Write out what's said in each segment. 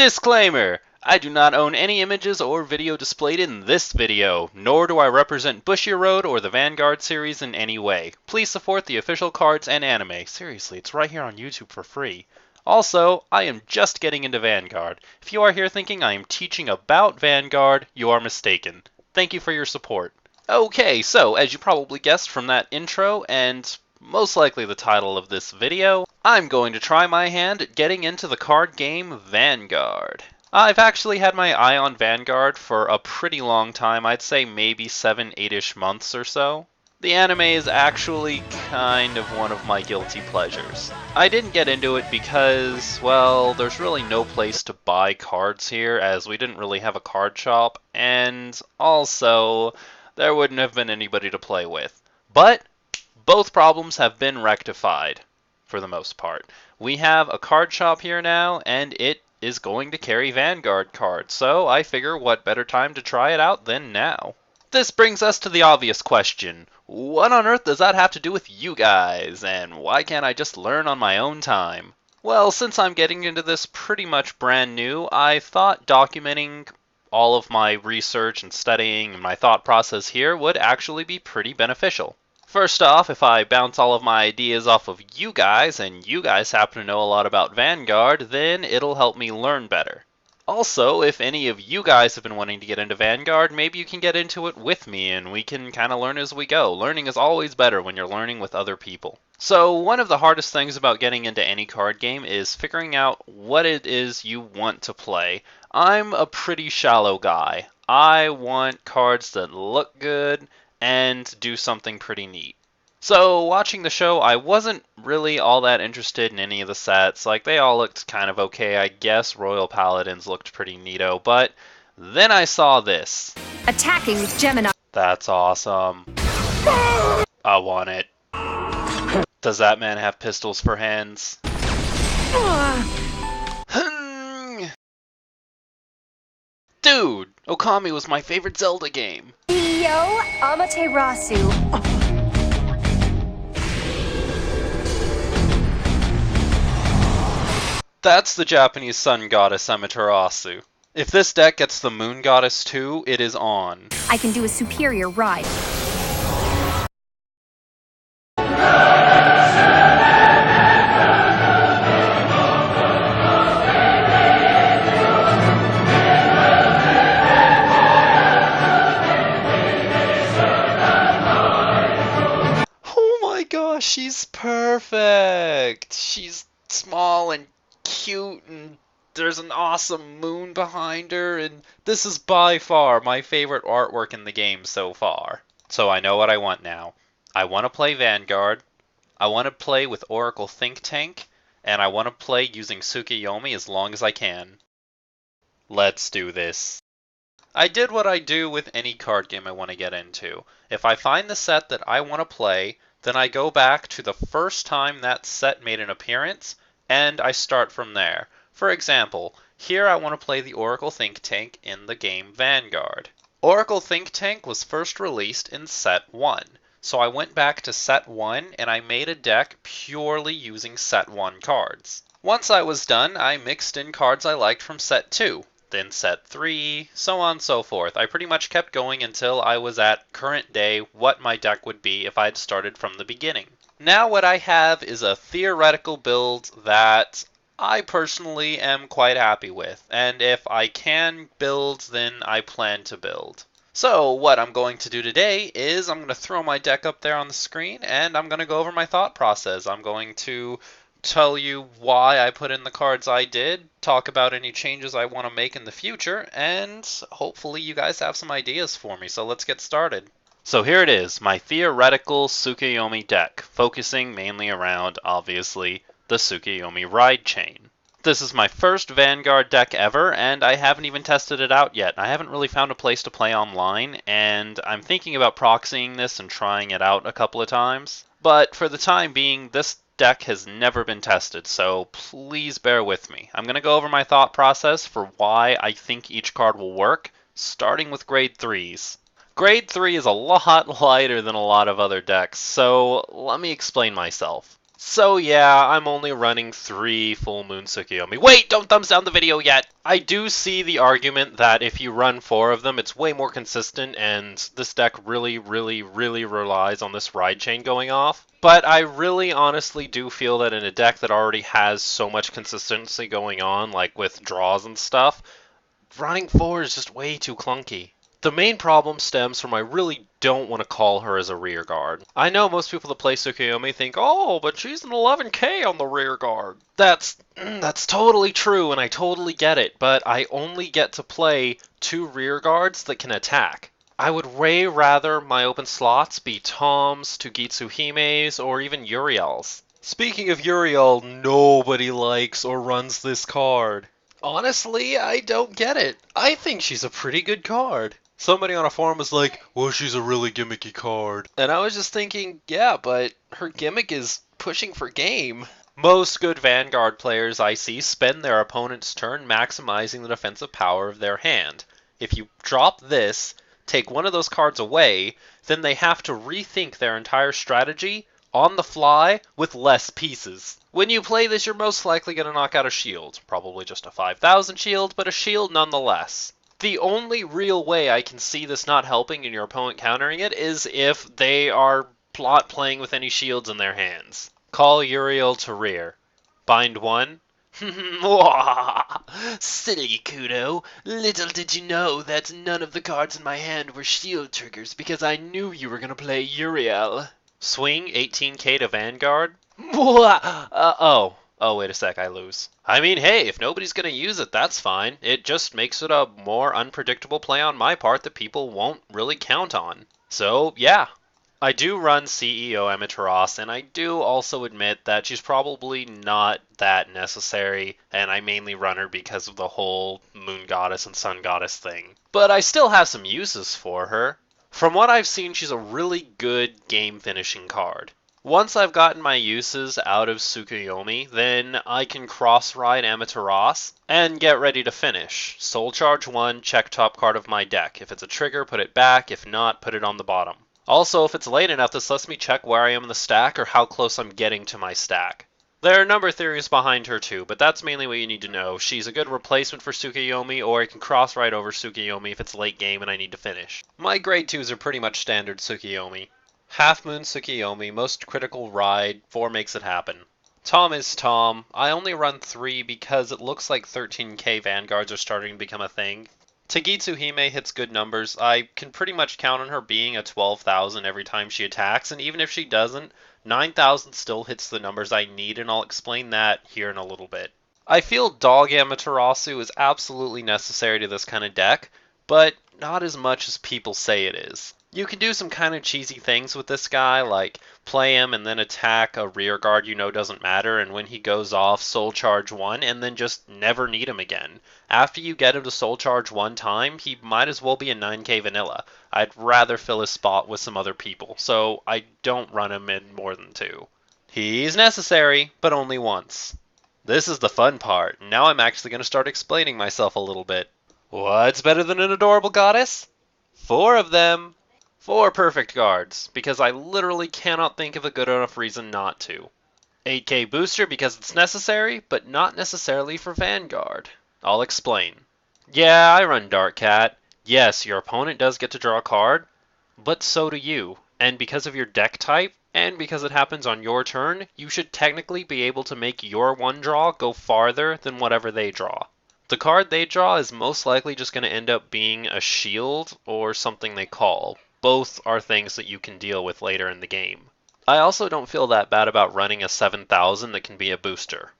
Disclaimer! I do not own any images or video displayed in this video, nor do I represent Bushiroad or the Vanguard series in any way. Please support the official cards and anime. Seriously, it's right here on YouTube for free. Also, I am just getting into Vanguard. If you are here thinking I am teaching about Vanguard, you are mistaken. Thank you for your support. Okay, so as you probably guessed from that intro, and most likely the title of this video, I'm going to try my hand at getting into the card game Vanguard. I've actually had my eye on Vanguard for a pretty long time, I'd say maybe 7-8ish months or so. The anime is actually kind of one of my guilty pleasures. I didn't get into it because, well, there's really no place to buy cards here, as we didn't really have a card shop, and also, there wouldn't have been anybody to play with. But both problems have been rectified, for the most part. We have a card shop here now, and it is going to carry Vanguard cards, so I figure what better time to try it out than now. This brings us to the obvious question. What on earth does that have to do with you guys, and why can't I just learn on my own time? Well, since I'm getting into this pretty much brand new, I thought documenting all of my research and studying and my thought process here would actually be pretty beneficial. First off, if I bounce all of my ideas off of you guys, and you guys happen to know a lot about Vanguard, then it'll help me learn better. Also, if any of you guys have been wanting to get into Vanguard, maybe you can get into it with me and we can kind of learn as we go. Learning is always better when you're learning with other people. So one of the hardest things about getting into any card game is figuring out what it is you want to play. I'm a pretty shallow guy. I want cards that look good and do something pretty neat. So, watching the show, I wasn't really all that interested in any of the sets. Like, they all looked kind of okay, I guess. Royal Paladins looked pretty neato, but then I saw this. Attacking with Gemini. That's awesome. I want it. Does that man have pistols for hands? Dude, Okami was my favorite Zelda game. Yo, Amaterasu. That's the Japanese sun goddess Amaterasu. If this deck gets the moon goddess too, it is on. I can do a superior ride. Oh my gosh, she's perfect! She's small and cute, and there's an awesome moon behind her, and this is by far my favorite artwork in the game so far. So I know what I want now. I want to play Vanguard, I want to play with Oracle Think Tank, and I want to play using Tsukuyomi as long as I can. Let's do this. I did what I do with any card game I want to get into. If I find the set that I want to play, then I go back to the first time that set made an appearance, and I start from there. For example, here I want to play the Oracle Think Tank in the game Vanguard. Oracle Think Tank was first released in Set 1, so I went back to Set 1 and I made a deck purely using Set 1 cards. Once I was done, I mixed in cards I liked from Set 2, then Set 3, so on and so forth. I pretty much kept going until I was at current day what my deck would be if I'd started from the beginning. Now what I have is a theoretical build that I personally am quite happy with, and if I can build, then I plan to build. So what I'm going to do today is I'm going to throw my deck up there on the screen, and I'm going to go over my thought process. I'm going to tell you why I put in the cards I did, talk about any changes I want to make in the future, and hopefully you guys have some ideas for me, so let's get started. So here it is, my theoretical Tsukuyomi deck, focusing mainly around, obviously, the Tsukuyomi ride chain. This is my first Vanguard deck ever, and I haven't even tested it out yet. I haven't really found a place to play online, and I'm thinking about proxying this and trying it out a couple of times. But for the time being, this deck has never been tested, so please bear with me. I'm going to go over my thought process for why I think each card will work, starting with grade 3s. Grade 3 is a lot lighter than a lot of other decks, so let me explain myself. So yeah, I'm only running 3 Full Moon Tsukuyomi. Wait, don't thumbs down the video yet! I do see the argument that if you run 4 of them, it's way more consistent, and this deck really relies on this ride chain going off. But I really honestly do feel that in a deck that already has so much consistency going on, like with draws and stuff, running 4 is just way too clunky. The main problem stems from I really don't want to call her as a rear guard. I know most people that play Tsukuyomi think, oh, but she's an 11k on the rear guard. That's totally true, and I totally get it, but I only get to play 2 rear guards that can attack. I would way rather my open slots be Tom's, Tugitsuhime's, or even Uriel's. Speaking of Uriel, nobody likes or runs this card. Honestly, I don't get it. I think she's a pretty good card. Somebody on a forum was like, well, she's a really gimmicky card. And I was just thinking, yeah, but her gimmick is pushing for game. Most good Vanguard players I see spend their opponent's turn maximizing the defensive power of their hand. If you drop this, take one of those cards away, then they have to rethink their entire strategy on the fly with less pieces. When you play this, you're most likely going to knock out a shield. Probably just a 5,000 shield, but a shield nonetheless. The only real way I can see this not helping and your opponent countering it is if they are not playing with any shields in their hands. Call Uriel to rear. Bind 1. Silly Kudo. Little did you know that none of the cards in my hand were shield triggers because I knew you were going to play Uriel. Swing 18k to Vanguard. Oh, wait a sec, I lose. I mean, hey, if nobody's gonna use it, that's fine. It just makes it a more unpredictable play on my part that people won't really count on. So, yeah. I do run CEO Amaterasu, and I do also admit that she's probably not that necessary, and I mainly run her because of the whole Moon Goddess and Sun Goddess thing. But I still have some uses for her. From what I've seen, she's a really good game-finishing card. Once I've gotten my uses out of Tsukuyomi, then I can cross-ride Amaterasu and get ready to finish. Soul Charge 1, check top card of my deck. If it's a trigger, put it back. If not, put it on the bottom. Also, if it's late enough, this lets me check where I am in the stack or how close I'm getting to my stack. There are number theories behind her too, but that's mainly what you need to know. She's a good replacement for Tsukuyomi, or I can cross-ride over Tsukuyomi if it's late game and I need to finish. My grade 2s are pretty much standard Tsukuyomi. Half Moon Tsukuyomi, most critical ride, 4 makes it happen. Tom is Tom. I only run 3 because it looks like 13k Vanguards are starting to become a thing. Tugitsuhime hits good numbers. I can pretty much count on her being a 12,000 every time she attacks, and even if she doesn't, 9,000 still hits the numbers I need, and I'll explain that here in a little bit. I feel Dog Amaterasu is absolutely necessary to this kind of deck, but not as much as people say it is. You can do some kind of cheesy things with this guy, like play him and then attack a rear guard you know doesn't matter, and when he goes off, Soul Charge 1, and then just never need him again. After you get him to Soul Charge 1 time, he might as well be a 9k vanilla. I'd rather fill his spot with some other people, so I don't run him in more than 2. He's necessary, but only once. This is the fun part. Now I'm actually going to start explaining myself a little bit. What's better than an adorable goddess? 4 of them. 4 perfect guards, because I literally cannot think of a good enough reason not to. 8k booster because it's necessary, but not necessarily for Vanguard. I'll explain. Yeah, I run Dark Cat. Yes, your opponent does get to draw a card, but so do you. And because of your deck type, and because it happens on your turn, you should technically be able to make your one draw go farther than whatever they draw. The card they draw is most likely just going to end up being a shield or something they call. Both are things that you can deal with later in the game. I also don't feel that bad about running a 7,000 that can be a booster.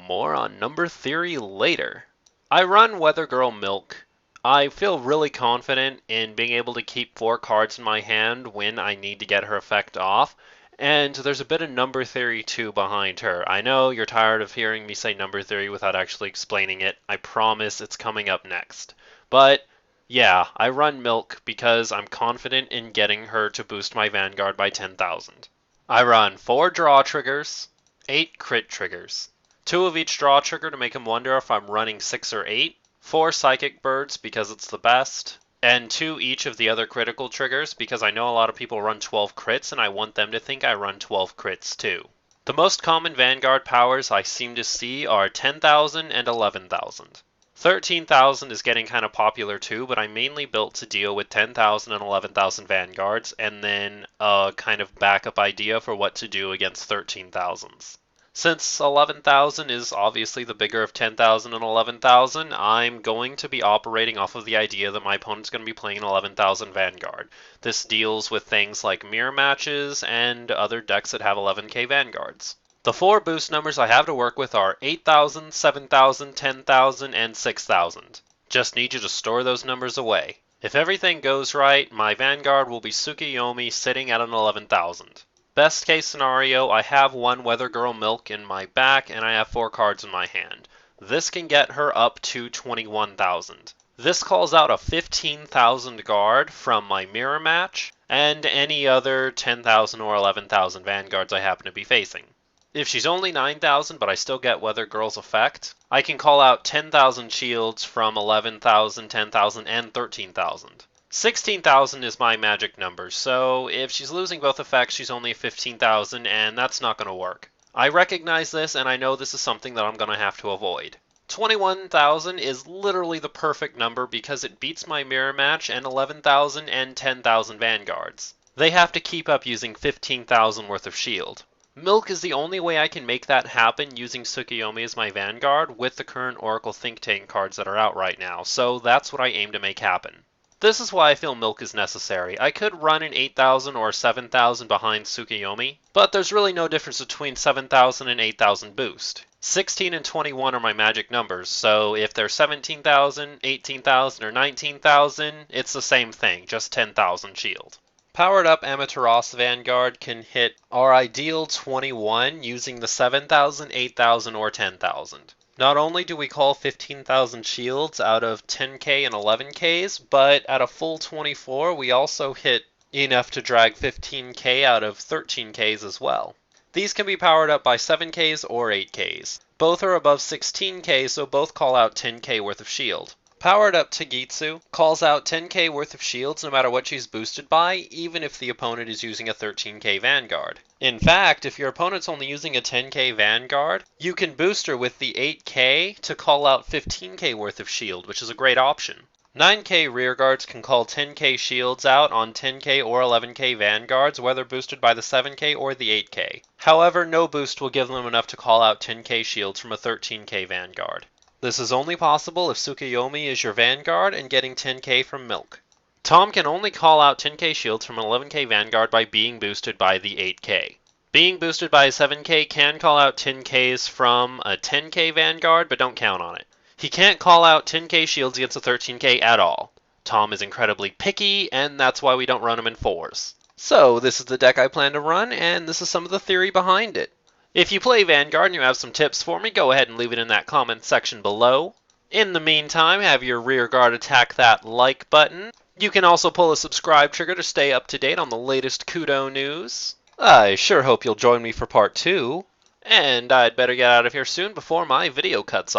More on number theory later. I run Weather Girl Milk. I feel really confident in being able to keep 4 cards in my hand when I need to get her effect off, and there's a bit of number theory too behind her. I know you're tired of hearing me say number theory without actually explaining it. I promise it's coming up next. But yeah, I run Milk because I'm confident in getting her to boost my Vanguard by 10,000. I run 4 draw triggers, 8 crit triggers. 2 of each draw trigger to make him wonder if I'm running 6 or 8, 4 psychic birds because it's the best, and 2 each of the other critical triggers because I know a lot of people run 12 crits and I want them to think I run 12 crits too. The most common Vanguard powers I seem to see are 10,000 and 11,000. 13,000 is getting kind of popular too, but I'm mainly built to deal with 10,000 and 11,000 Vanguards, and then a kind of backup idea for what to do against 13,000s. Since 11,000 is obviously the bigger of 10,000 and 11,000, I'm going to be operating off of the idea that my opponent's going to be playing an 11,000 Vanguard. This deals with things like mirror matches and other decks that have 11k Vanguards. The four boost numbers I have to work with are 8,000, 7,000, 10,000, and 6,000. Just need you to store those numbers away. If everything goes right, my Vanguard will be Tsukuyomi sitting at an 11,000. Best case scenario, I have one Weather Girl Milk in my back and I have 4 cards in my hand. This can get her up to 21,000. This calls out a 15,000 guard from my mirror match and any other 10,000 or 11,000 Vanguards I happen to be facing. If she's only 9,000 but I still get Weather Girl's effect, I can call out 10,000 shields from 11,000, 10,000, and 13,000. 16,000 is my magic number, so if she's losing both effects, she's only 15,000, and that's not going to work. I recognize this, and I know this is something that I'm going to have to avoid. 21,000 is literally the perfect number because it beats my mirror match and 11,000 and 10,000 Vanguards. They have to keep up using 15,000 worth of shield. Milk is the only way I can make that happen using Tsukuyomi as my Vanguard with the current Oracle Think Tank cards that are out right now, so that's what I aim to make happen. This is why I feel Milk is necessary. I could run an 8,000 or 7,000 behind Tsukuyomi, but there's really no difference between 7,000 and 8,000 boost. 16 and 21 are my magic numbers, so if they're 17,000, 18,000, or 19,000, it's the same thing, just 10,000 shield. Powered up Amaterasu Vanguard can hit our ideal 21 using the 7,000, 8,000, or 10,000. Not only do we call 15,000 shields out of 10k and 11ks, but at a full 24 we also hit enough to drag 15k out of 13ks as well. These can be powered up by 7ks or 8ks. Both are above 16k, so both call out 10k worth of shield. Powered up Tagitsu calls out 10k worth of shields no matter what she's boosted by, even if the opponent is using a 13k Vanguard. In fact, if your opponent's only using a 10k Vanguard, you can boost her with the 8k to call out 15k worth of shield, which is a great option. 9k rearguards can call 10k shields out on 10k or 11k Vanguards, whether boosted by the 7k or the 8k. However, no boost will give them enough to call out 10k shields from a 13k Vanguard. This is only possible if Tsukuyomi is your Vanguard and getting 10k from Milk. Tom can only call out 10k shields from an 11k Vanguard by being boosted by the 8k. Being boosted by a 7k can call out 10ks from a 10k Vanguard, but don't count on it. He can't call out 10k shields against a 13k at all. Tom is incredibly picky, and that's why we don't run him in 4s. So this is the deck I plan to run, and this is some of the theory behind it. If you play Vanguard and you have some tips for me, go ahead and leave it in that comment section below. In the meantime, have your rear guard attack that like button. You can also pull a subscribe trigger to stay up to date on the latest Kudo news. I sure hope you'll join me for part 2. And I'd better get out of here soon before my video cuts off.